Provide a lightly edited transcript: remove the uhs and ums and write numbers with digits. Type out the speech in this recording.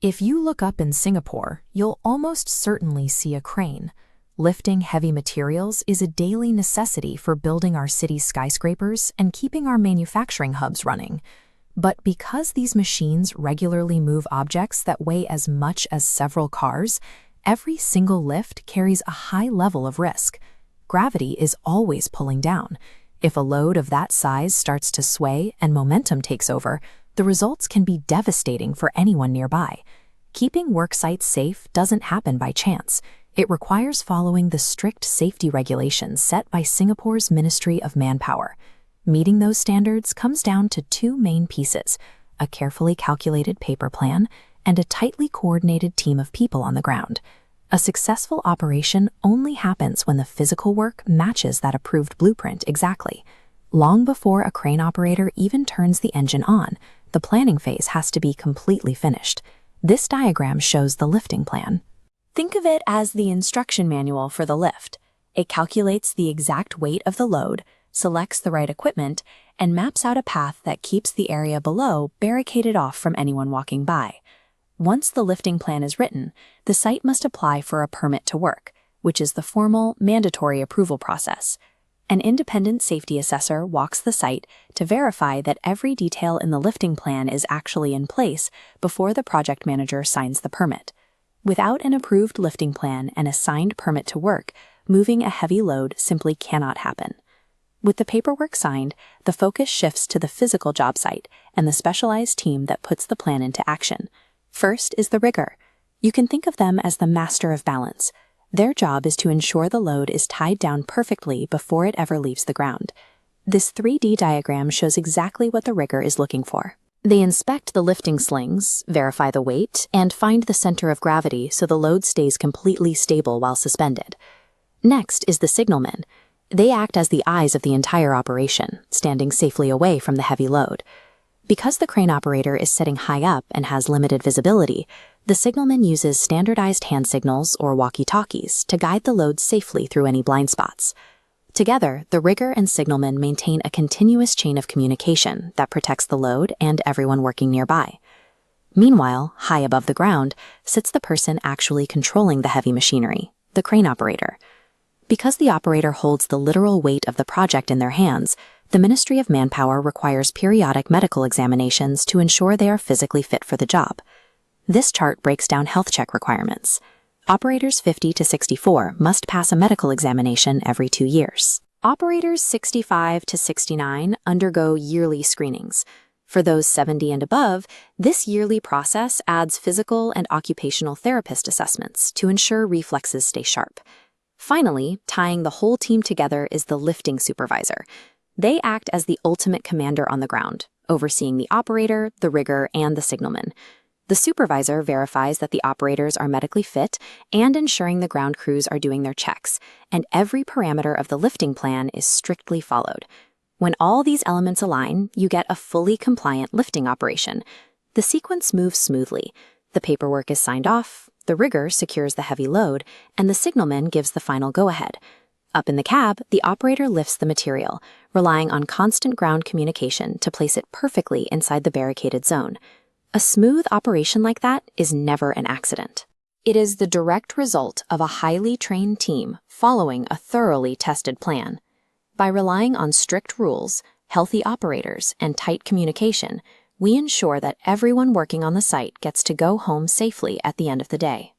If you look up in Singapore, you'll almost certainly see a crane. Lifting heavy materials is a daily necessity for building our city's skyscrapers and keeping our manufacturing hubs running. But because these machines regularly move objects that weigh as much as several cars, every single lift carries a high level of risk. Gravity is always pulling down. If a load of that size starts to sway and momentum takes over, the results can be devastating for anyone nearby. Keeping work sites safe doesn't happen by chance. It requires following the strict safety regulations set by Singapore's Ministry of Manpower. Meeting those standards comes down to two main pieces: a carefully calculated paper plan and a tightly coordinated team of people on the ground. A successful operation only happens when the physical work matches that approved blueprint exactly. Long before a crane operator even turns the engine on, the planning phase has to be completely finished. This diagram shows the lifting plan. Think of it as the instruction manual for the lift. It calculates the exact weight of the load, selects the right equipment, and maps out a path that keeps the area below barricaded off from anyone walking by. Once the lifting plan is written, the site must apply for a permit to work, which is the formal, mandatory approval process. An independent safety assessor walks the site to verify that every detail in the lifting plan is actually in place before the project manager signs the permit. Without an approved lifting plan and a signed permit to work, moving a heavy load simply cannot happen. With the paperwork signed, the focus shifts to the physical job site and the specialized team that puts the plan into action. First is the rigger. You can think of them as the master of balance. Their job is to ensure the load is tied down perfectly before it ever leaves the ground. This 3D diagram shows exactly what the rigger is looking for. They inspect the lifting slings, verify the weight, and find the center of gravity so the load stays completely stable while suspended. Next is the signalman. They act as the eyes of the entire operation, standing safely away from the heavy load. Because the crane operator is sitting high up and has limited visibility, the signalman uses standardized hand signals or walkie-talkies to guide the load safely through any blind spots. Together, the rigger and signalman maintain a continuous chain of communication that protects the load and everyone working nearby. Meanwhile, high above the ground, sits the person actually controlling the heavy machinery, the crane operator. Because the operator holds the literal weight of the project in their hands, the Ministry of Manpower requires periodic medical examinations to ensure they are physically fit for the job. This chart breaks down health check requirements. Operators 50 to 64 must pass a medical examination every 2 years. Operators 65 to 69 undergo yearly screenings. For those 70 and above, this yearly process adds physical and occupational therapist assessments to ensure reflexes stay sharp. Finally, tying the whole team together is the lifting supervisor. They act as the ultimate commander on the ground, overseeing the operator, the rigger, and the signalman. The supervisor verifies that the operators are medically fit and ensuring the ground crews are doing their checks, and every parameter of the lifting plan is strictly followed. When all these elements align, you get a fully compliant lifting operation. The sequence moves smoothly. The paperwork is signed off, the rigger secures the heavy load, and the signalman gives the final go-ahead. Up in the cab, the operator lifts the material, relying on constant ground communication to place it perfectly inside the barricaded zone. A smooth operation like that is never an accident. It is the direct result of a highly trained team following a thoroughly tested plan. By relying on strict rules, healthy operators, and tight communication, we ensure that everyone working on the site gets to go home safely at the end of the day.